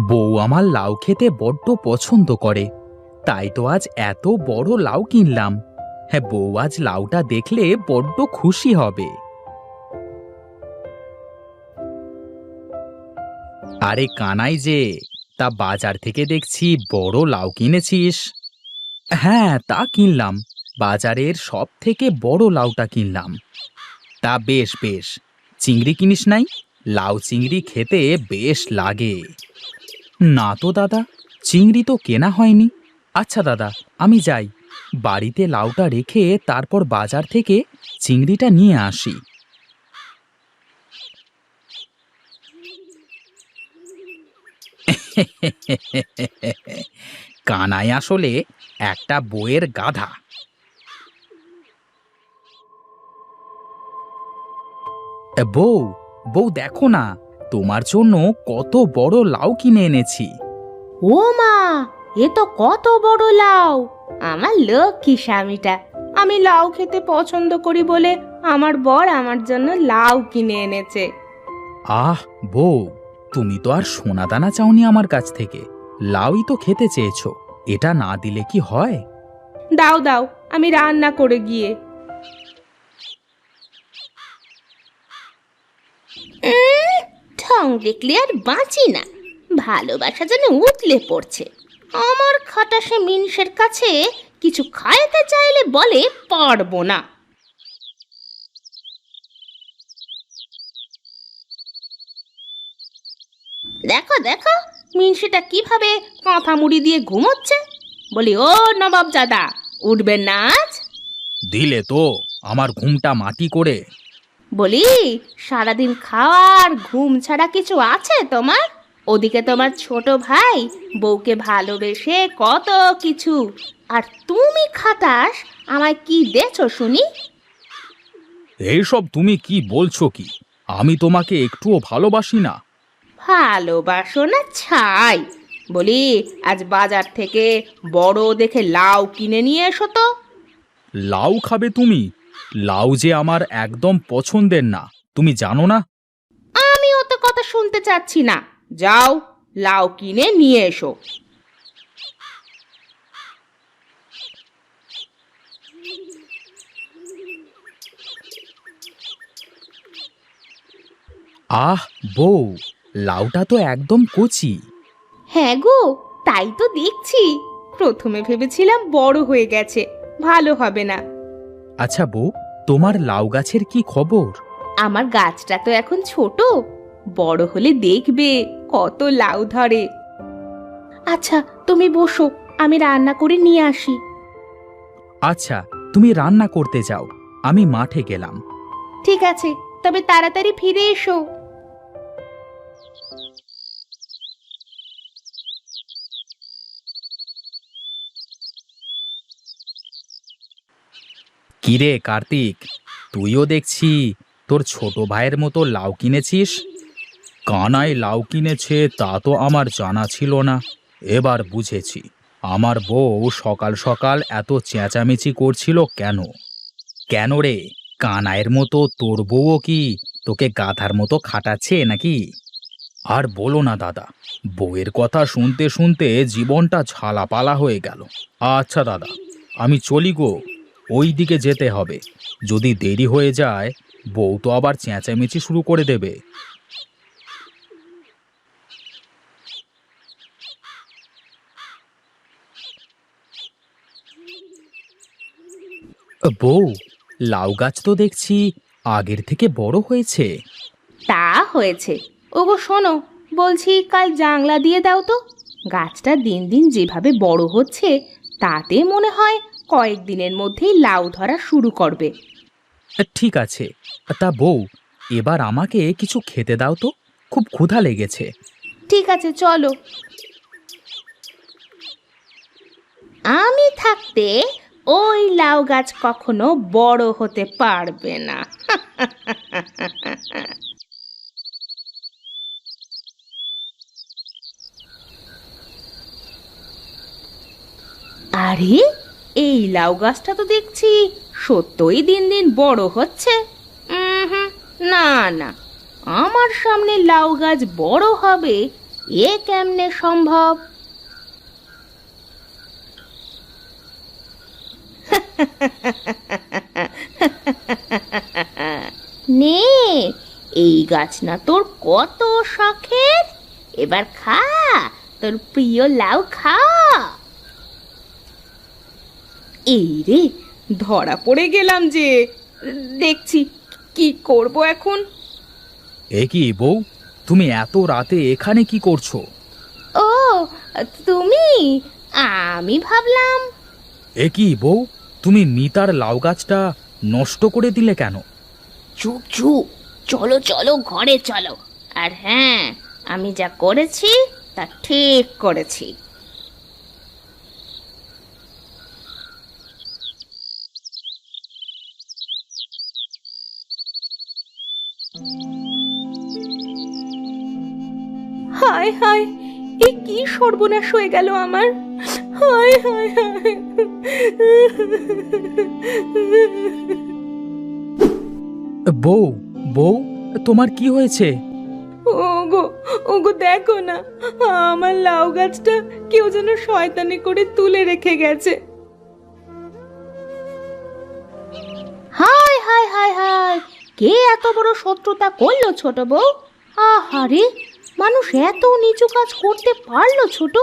বউ আমার লাউ খেতে বড্ড পছন্দ করে, তাই তো আজ এত বড় লাউ কিনলাম। হ্যাঁ, বউ আজ লাউটা দেখলে বড্ড খুশি হবে। আরে কানাই যে, তা বাজার থেকে দেখছি বড় লাউ কিনেছিস। হ্যাঁ, তা কিনলাম। বাজারের সব থেকে বড় লাউটা কিনলাম। তা বেশ বেশ। চিংড়ি কিনিস নাই? লাউ চিংড়ি খেতে বেশ লাগে। না তো দাদা, চিংড়ি তো কেনা হয়নি। আচ্ছা দাদা, আমি যাই, বাড়িতে লাউটা রেখে তারপর বাজার থেকে চিংড়িটা নিয়ে আসি। কানাই আসলে একটা বইয়ের গাধা। বউ, বউ দেখো না, তোমার জন্য কত বড় লাউ কিনে এনেছি। ও মা, এ তো কত বড় লাউ! আমার লক্ষ্মী স্বামীটা। আমি লাউ খেতে পছন্দ করি বলে আমার বর আমার জন্য লাউ কিনে এনেছে। আহ বউ, তুমি তো আর সোনা দানা চাওনি আমার কাছ থেকে, লাউই তো খেতে চেয়েছো, এটা না দিলে কি হয়? দাও দাও, আমি রান্না করে গিয়ে। ঠং দেখলে আর বাঁচি না, ভালোবাসা যেন উতলে পড়ছে। আমার খাটাসে মিনসের কাছে কিছু খাইতে চাইলে বলে পারবো না। দেখো দেখো, মিনসেটা কিভাবে কাঁথা মুড়ি দিয়ে ঘুমোচ্ছে। বলি, ও নবাবজাদা, উঠবেন না আজ? দিলে তো আমার ঘুমটা মাটি করে। বলি, সারাদিন খাওয়ার ঘুম ছাড়া কিছু আছে তোমার? ওদিকে তোমার ছোট ভাই বউকে ভালোবেসে কত কিছু, আর তুমি খাটাস আমায় কি দেছো শুনি? এইসব তুমি কি বলছো কি? আমি তোমাকে একটুও ভালোবাসি না। ভালোবাসো না ছাই। বলি, আজ বাজার থেকে বড় দেখে লাউ কিনে নিয়ে এসো তো। লাউ খাবে তুমি? লাউ যে আমার একদম পছন্দের না, তুমি জানো না? আমি অত কথা শুনতে চাচ্ছি না, যাও লাউ কিনে নিয়ে এসো। আহ বউ, লাউটা তো একদম কচি। হ্যাঁ গো, তাই তো দেখছি। প্রথমে ভেবেছিলাম বড় হয়ে গেছে, ভালো হবে না। আচ্ছা বউ, তোমার লাউ গাছের কি খবর? আমার গাছটা তো এখন ছোট, বড় হলে দেখবে কত লাউ ধরে। আচ্ছা, তুমি বসো, আমি রান্না করে নিয়ে আসি। আচ্ছা, তুমি রান্না করতে যাও, আমি মাঠে গেলাম। ঠিক আছে, তবে তাড়াতাড়ি ফিরে এসো। কিরে কার্তিক, তুইও দেখছি তোর ছোট ভাইয়ের মতো লাউ কিনেছিস। কানাই লাউ কিনেছে তা তো আমার জানা ছিল না, এবার বুঝেছি আমার বউ সকাল সকাল এত চেঁচামেচি করছিল কেন। কেন রে, কানাইয়ের মতো তোর বউও কি তোকে গাধার মতো খাটাচ্ছে নাকি? আর বলো না দাদা, বউয়ের কথা শুনতে শুনতে জীবনটা ঝালাপালা হয়ে গেল। আচ্ছা দাদা, আমি চলি গো, ওই দিকে যেতে হবে। যদি দেরি হয়ে যায়, বউ তো আবার চেঁচামেচি শুরু করে দেবে। বউ, লাউ গাছ তো দেখছি আগের থেকে বড় হয়েছে। তা হয়েছে। ওগো শোনো, বলছি কাল জাংলা দিয়ে দাও তো। গাছটা দিন দিন যেভাবে বড় হচ্ছে, তাতে মনে হয় কয়েকদিনের মধ্যেই লাউ ধরা শুরু করবে। ঠিক আছে। তা বউ, এবার আমাকে কিছু খেতে দাও তো, খুব ক্ষুধা লেগেছে। ঠিক আছে, চলো। আমি থাকতে ওই লাউ গাছ কখনো বড় হতে পারবে না। আরে, এই লাউ গাছটা তো দেখছি সত্যই দিন দিন বড় হচ্ছে। হুম, না না, আমার সামনে লাউ গাছ বড় হবে এ কেমনে সম্ভব? নে, এই গাছ না তোর কত শখের, এবার খা, তোর প্রিয় লাউ খা। এই রে, ধরা পড়ে গেলাম যে, দেখছি কি করব এখন। এ কি বউ, তুমি এত রাতে এখানে কি করছো? ও তুমি, আমি ভাবলাম। এ কি বউ, তুমি মিতার লাউ গাছটা নষ্ট করে দিলে কেন? চুপ চুপ, চলো চলো ঘরে চলো। আর হ্যাঁ, আমি যা করেছি তা ঠিক করেছি। হায় হায়, এ কি সর্বনাশ হয়ে গেল আমার! হায় হায় হায়! বউ, বউ, তোমার কি হয়েছে? ওগো, ওগো দেখো না, আমার লাউ গাছটা কেউ যেন শয়তানি করে তুলে রেখে গেছে। হায় হায় হায় হায়, কে এত বড় শত্রুতা করলো ছোট বউ? আহারে, মানুষ এত নিচু কাজ করতে পারলো ছোট?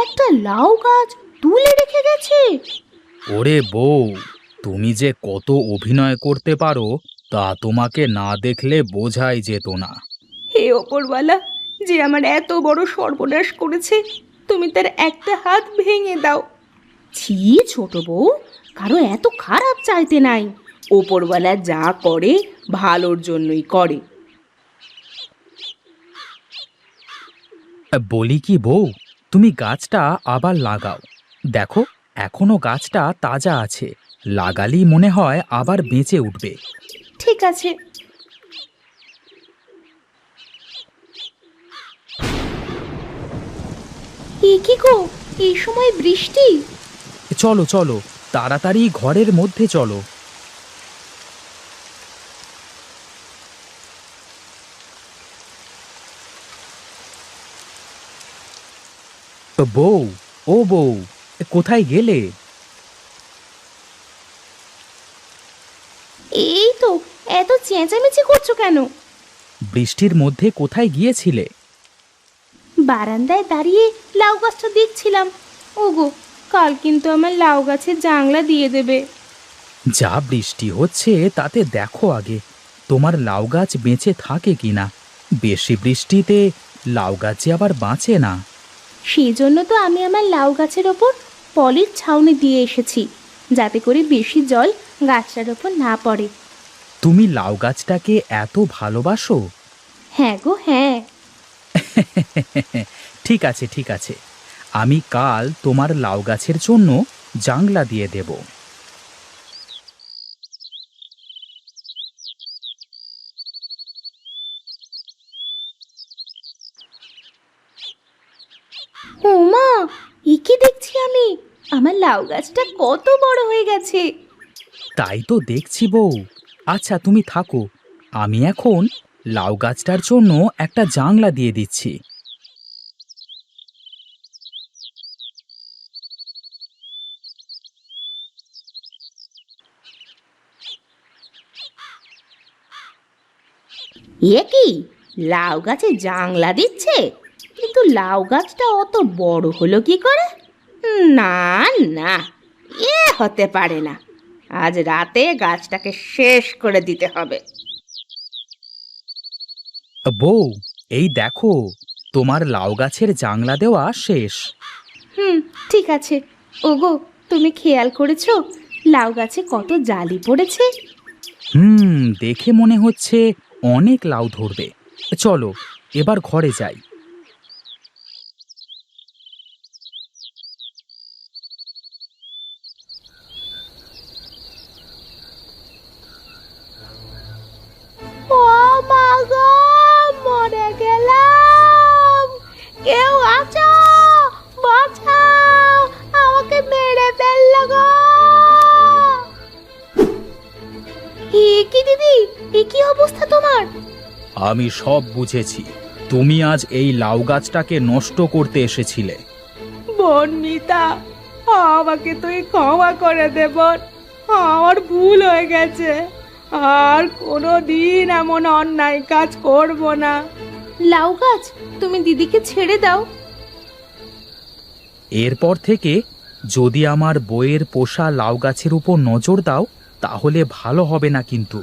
একটা লাউ গাছ তুলে রেখে গেছে। ওরে বউ, তুমি যে কত অভিনয় করতে পারো তা তোমাকে না দেখলে বোঝাই যেত না। হে ওপরওয়ালা, যে আমার এত বড় সর্বনাশ করেছে, তুমি তার একটা হাত ভেঙে দাও। ছি ছোট বউ, কারো এত খারাপ চাইতে নাই। ওপরওয়ালা যা করে ভালোর জন্যই করে। বলি কি বউ, তুমি গাছটা আবার লাগাও। দেখো, এখনো গাছটা তাজা আছে, লাগালেই মনে হয় আবার বেঁচে উঠবে। ঠিক আছে। কি গো, এই সময় বৃষ্টি? চলো চলো, তাড়াতাড়ি ঘরের মধ্যে চলো। বউ, ও বউ, কোথায় গেলে? এই তো, এত চেঁচামেচি করছো কেন? বৃষ্টির মধ্যে কোথায় গিয়েছিলে? বারান্দায় দাঁড়িয়ে লাউ গাছটা দেখছিলাম। ওগো, কাল কিন্তু আমার লাউ গাছের জাংলা দিয়ে দেবে। যা বৃষ্টি হচ্ছে তাতে দেখো আগে তোমার লাউ গাছ বেঁচে থাকে কিনা। বেশি বৃষ্টিতে লাউ গাছ যে আবার বাঁচে না। সেই জন্য তো আমি আমার লাউ গাছের ওপর পলির ছাউনি দিয়ে এসেছি, যাতে করে বেশি জল গাছটার ওপর না পড়ে। তুমি লাউ গাছটাকে এত ভালোবাসো? হ্যাঁ গো হ্যাঁ। ঠিক আছে ঠিক আছে, আমি কাল তোমার লাউ গাছের জন্য জাংলা দিয়ে দেব। ও মা, এ কি দেখছি আমি! আমার লাউ গাছটা কত বড় হয়ে গেছে! তাই তো দেখছি বউ। আচ্ছা তুমি থাকো, আমি এখন লাউ গাছটার জন্য একটা জাংলা দিয়ে দিচ্ছি। এ কি, লাউ গাছে জাংলা দিচ্ছে? কিন্তু লাউ গাছটা অত বড় হলো কি করে? না না, এ হতে পারে না। আজ রাতে গাছটাকে শেষ করে দিতে হবে। বউ, এই দেখো, তোমার লাউ গাছের জাংলা দেওয়া শেষ। ঠিক আছে। ওগো, তুমি খেয়াল করেছো লাউ গাছে কত জালি পড়েছে? দেখে মনে হচ্ছে অনেক লাউ ধরবে। চলো এবার ঘরে যাই। ও মা গো, মরে গেলাম! কেউ আছো? বাঁচাও, আমাকে মেরে ফেললো গো! এ কি দিদি, এ কি অবস্থা তোমার? আমি সব বুঝেছি, তুমি আজ এই লাউ গাছটাকে নষ্ট করতে এসেছিলে। বোন মিতা, আমাকে তুই ক্ষমা করে দে বোন, আমার ভুল হয়ে গেছে, আর কোনো দিন এমন অন্যায় কাজ করব না। লাউ গাছ, তুমি দিদিকে ছেড়ে দাও। এরপর থেকে যদি আমার বইয়ের পোষা লাউ গাছের উপর নজর দাও তাহলে ভালো হবে না কিন্তু।